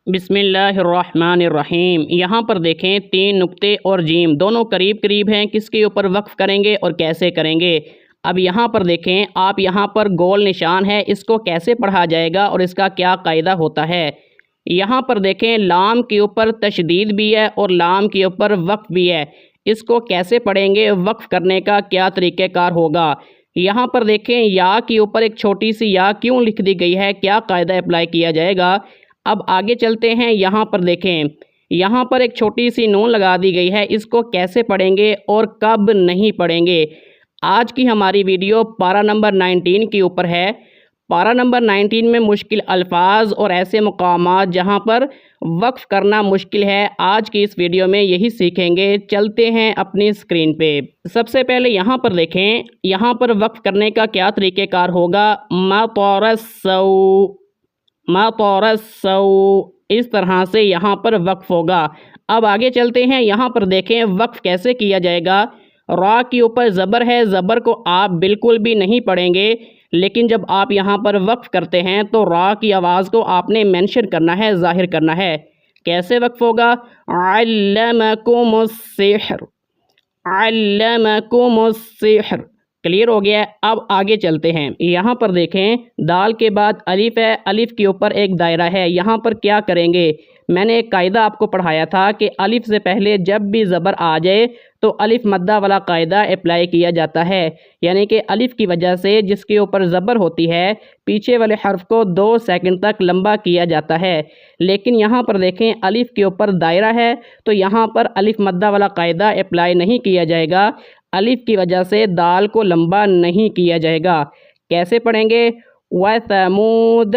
बिस्मिल्लाहिर्रहमानिर्रहीम। यहाँ पर देखें 3 नुक्ते और जीम दोनों करीब करीब हैं। किसके ऊपर वक्फ़ करेंगे और कैसे करेंगे? अब यहाँ पर देखें, आप यहाँ पर गोल निशान है, इसको कैसे पढ़ा जाएगा और इसका क्या कायदा होता है। यहाँ पर देखें लाम के ऊपर तशदीद भी है और लाम के ऊपर वक्फ़ भी है। इसको कैसे पढ़ेंगे, वक्फ़ करने का क्या तरीक़ेकार होगा। यहाँ पर देखें या के ऊपर एक छोटी सी या क्यों लिख दी गई है, क्या कायदा अप्लाई किया जाएगा। अब आगे चलते हैं। यहाँ पर देखें, यहाँ पर एक छोटी सी नून लगा दी गई है, इसको कैसे पढ़ेंगे और कब नहीं पढ़ेंगे। आज की हमारी वीडियो पारा नंबर 19 के ऊपर है। पारा नंबर 19 में मुश्किल अल्फाज और ऐसे मकामात जहाँ पर वक्फ़ करना मुश्किल है, आज की इस वीडियो में यही सीखेंगे। चलते हैं अपनी स्क्रीन पे। सबसे पहले यहाँ पर देखें, यहाँ पर वक्फ़ करने का क्या तरीक़ेकार होगा। मतरसौ, इस तरह से यहाँ पर वक्फ़ होगा। अब आगे चलते हैं। यहाँ पर देखें वक्फ़ कैसे किया जाएगा। रा के ऊपर ज़बर है, ज़बर को आप बिल्कुल भी नहीं पढ़ेंगे, लेकिन जब आप यहाँ पर वक्फ़ करते हैं तो रा की आवाज़ को आपने मेंशन करना है, ज़ाहिर करना है। कैसे वक्फ़ होगा। अल्लमकुमुस्सिहर, अल्लमकुमुस्सिहर। क्लियर हो गया है। अब आगे चलते हैं। यहाँ पर देखें दाल के बाद अलिफ है, अलिफ के ऊपर एक दायरा है। यहाँ पर क्या करेंगे, मैंने एक कायदा आपको पढ़ाया था कि अलिफ से पहले जब भी ज़बर आ जाए तो अलिफ मद्दा वाला कायदा अप्लाई किया जाता है। यानी कि अलिफ की वजह से जिसके ऊपर ज़बर होती है, पीछे वाले हर्फ को 2 सेकंड तक लंबा किया जाता है। लेकिन यहाँ पर देखें अलिफ के ऊपर दायरा है, तो यहाँ पर अलिफ मद्दा वाला कायदा अप्लाई नहीं किया जाएगा। अलिफ की वजह से दाल को लंबा नहीं किया जाएगा। कैसे पढ़ेंगे। वसमूद,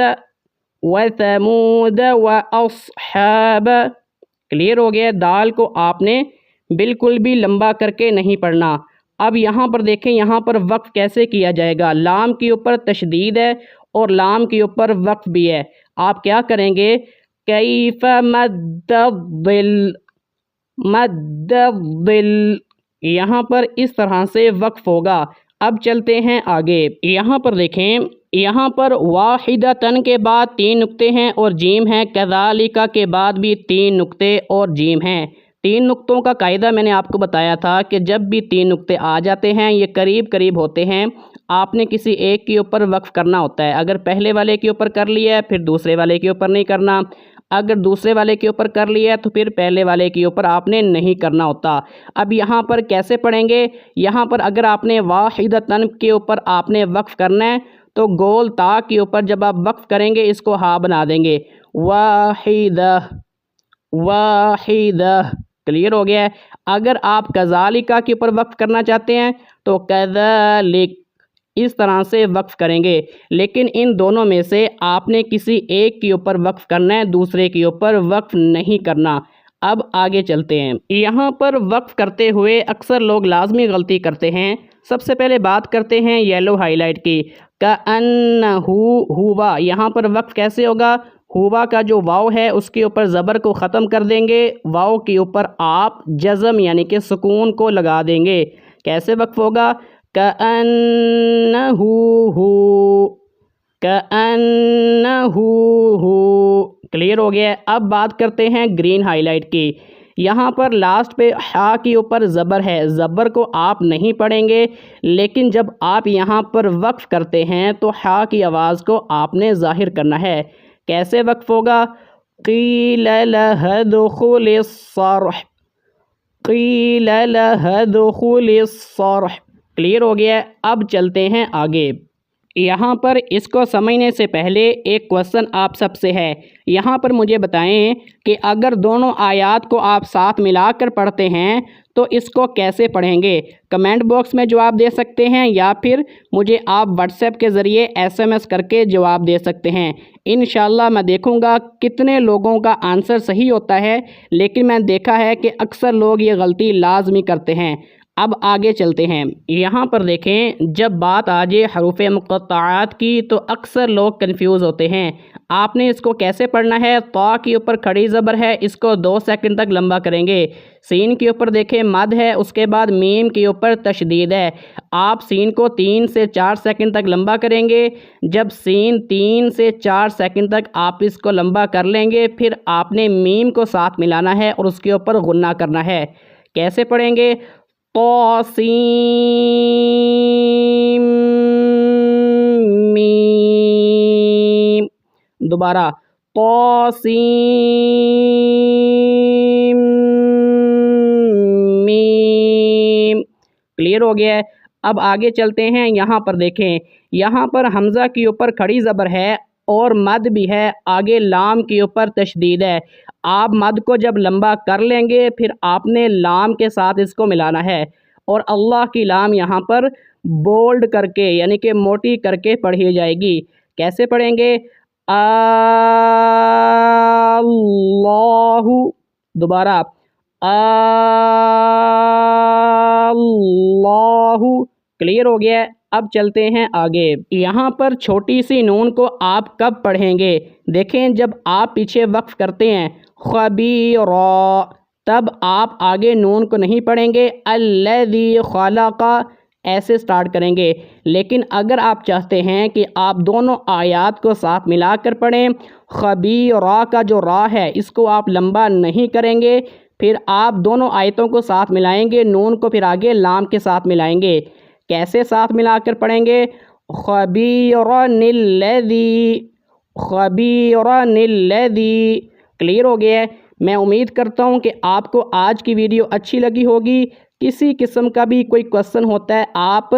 वसमूद व अस्हाब। क्लियर हो गया। दाल को आपने बिल्कुल भी लंबा करके नहीं पढ़ना। अब यहाँ पर देखें, यहाँ पर वक्फ़ कैसे किया जाएगा। लाम के ऊपर तशदीद है और लाम के ऊपर वक्फ़ भी है। आप क्या करेंगे। कैफ़ मद्दिल, मद्दिल, यहाँ पर इस तरह से वक्फ़ होगा। अब चलते हैं आगे। यहाँ पर देखें, यहाँ पर वाहिदतन के बाद 3 नुक्ते हैं और जीम है। कज़ालिका के बाद भी 3 नुक्ते और जीम हैं। 3 नुक्तों का कायदा मैंने आपको बताया था कि जब भी 3 नुक्ते आ जाते हैं, ये करीब करीब होते हैं, आपने किसी एक के ऊपर वक्फ़ करना होता है। अगर पहले वाले के ऊपर कर लिया है, फिर दूसरे वाले के ऊपर नहीं करना। अगर दूसरे वाले के ऊपर कर लिया है तो फिर पहले वाले के ऊपर आपने नहीं करना होता। अब यहाँ पर कैसे पढ़ेंगे। यहाँ पर अगर आपने वाहिदतन के ऊपर आपने वक्फ़ करना है तो गोल ता के ऊपर जब आप वक्फ़ करेंगे इसको हा बना देंगे। वाहिदा, वाहिदा। क्लियर हो गया है। अगर आप कज़ालिका के ऊपर वक्फ़ करना चाहते हैं तो कज़ालिक, इस तरह से वक्फ़ करेंगे। लेकिन इन दोनों में से आपने किसी एक के ऊपर वक्फ़ करना है, दूसरे के ऊपर वक्फ़ नहीं करना। अब आगे चलते हैं। यहाँ पर वक्फ़ करते हुए अक्सर लोग लाजमी गलती करते हैं। सबसे पहले बात करते हैं येलो हाईलाइट की। कअन्नहु हुवा, यहाँ पर वक्फ़ कैसे होगा। हुवा का जो वाव है उसके ऊपर ज़बर को ख़त्म कर देंगे, वाव के ऊपर आप जज़म यानी कि सुकून को लगा देंगे। कैसे वक्फ़ होगा। कअन्नहु हु, कअन्नहु हु। क्लियर हो गया है। अब बात करते हैं ग्रीन हाईलाइट की। यहाँ पर लास्ट पे हा के ऊपर ज़बर है, ज़बर को आप नहीं पढ़ेंगे, लेकिन जब आप यहाँ पर वक्फ़ करते हैं तो हा की आवाज़ को आपने ज़ाहिर करना है। कैसे वक्फ़ होगा। क़ील लहा दुख़ुलिस सर्ह, क़ील लहा दुख़ुलिस सर्ह। क्लियर हो गया है। अब चलते हैं आगे। यहाँ पर इसको समझने से पहले एक क्वेश्चन आप सबसे है। यहाँ पर मुझे बताएं कि अगर दोनों आयात को आप साथ मिलाकर पढ़ते हैं तो इसको कैसे पढ़ेंगे। कमेंट बॉक्स में जवाब दे सकते हैं या फिर मुझे आप व्हाट्सएप के ज़रिए SMS करके जवाब दे सकते हैं। इंशाल्लाह मैं देखूँगा कितने लोगों का आंसर सही होता है, लेकिन मैंने देखा है कि अक्सर लोग ये गलती लाजमी करते हैं। अब आगे चलते हैं। यहाँ पर देखें, जब बात आ जाए हरूफ़ मुक़त्तआत की तो अक्सर लोग कंफ्यूज होते हैं। आपने इसको कैसे पढ़ना है? तौ के ऊपर खड़ी ज़बर है, इसको 2 सेकंड तक लंबा करेंगे। सीन के ऊपर देखें मद है, उसके बाद मीम के ऊपर तशदीद है। आप सीन को 3 से 4 सेकंड तक लंबा करेंगे। जब सीन 3 से 4 सेकंड तक आप इसको लंबा कर लेंगे, फिर आपने मीम को साथ मिलाना है और उसके ऊपर गुन्ना करना है। कैसे पढ़ेंगे? तौसीम मीम। दोबारा तौसीम मीम। क्लियर हो गया है? अब आगे चलते हैं। यहाँ पर देखें, यहाँ पर हमज़ा के ऊपर खड़ी ज़बर है और मद भी है, आगे लाम के ऊपर तशदीद है। आप मद को जब लंबा कर लेंगे, फिर आपने लाम के साथ इसको मिलाना है और अल्लाह की लाम यहाँ पर बोल्ड करके यानी कि मोटी करके पढ़ी जाएगी। कैसे पढ़ेंगे? अल्लाहु। दोबारा अल्लाहु। क्लियर हो गया है? अब चलते हैं आगे। यहाँ पर छोटी सी नून को आप कब पढ़ेंगे? देखें, जब आप पीछे वक्फ करते हैं खबीरा, तब आप आगे नून को नहीं पढ़ेंगे, अल्लज़ी खलक़ा ऐसे स्टार्ट करेंगे। लेकिन अगर आप चाहते हैं कि आप दोनों आयात को साथ मिलाकर पढ़ें, खबीरा का जो रा है इसको आप लंबा नहीं करेंगे, फिर आप दोनों आयतों को साथ मिलाएंगे, नून को फिर आगे लाम के साथ मिलाएंगे। कैसे साथ मिलाकर पढ़ेंगे? खबीरनिल्लज़ी, खबीरनिल्लज़ी। क्लियर हो गया है? मैं उम्मीद करता हूँ कि आपको आज की वीडियो अच्छी लगी होगी। किसी किस्म का भी कोई क्वेश्चन होता है, आप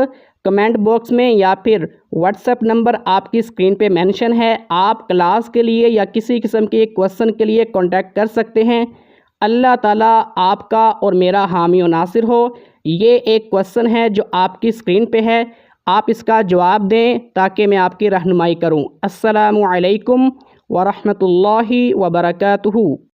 कमेंट बॉक्स में या फिर व्हाट्सएप नंबर आपकी स्क्रीन पे मेंशन है, आप क्लास के लिए या किसी किस्म के क्वेश्चन के लिए कांटेक्ट कर सकते हैं। अल्लाह ताला आपका और मेरा हामी व नासिर हो। ये एक क्वेश्चन है जो आपकी स्क्रीन पे है, आप इसका जवाब दें ताकि मैं आपकी रहनुमाई करूं। अस्सलामु अलैकुम व रहमतुल्लाहि व बरकातुहू।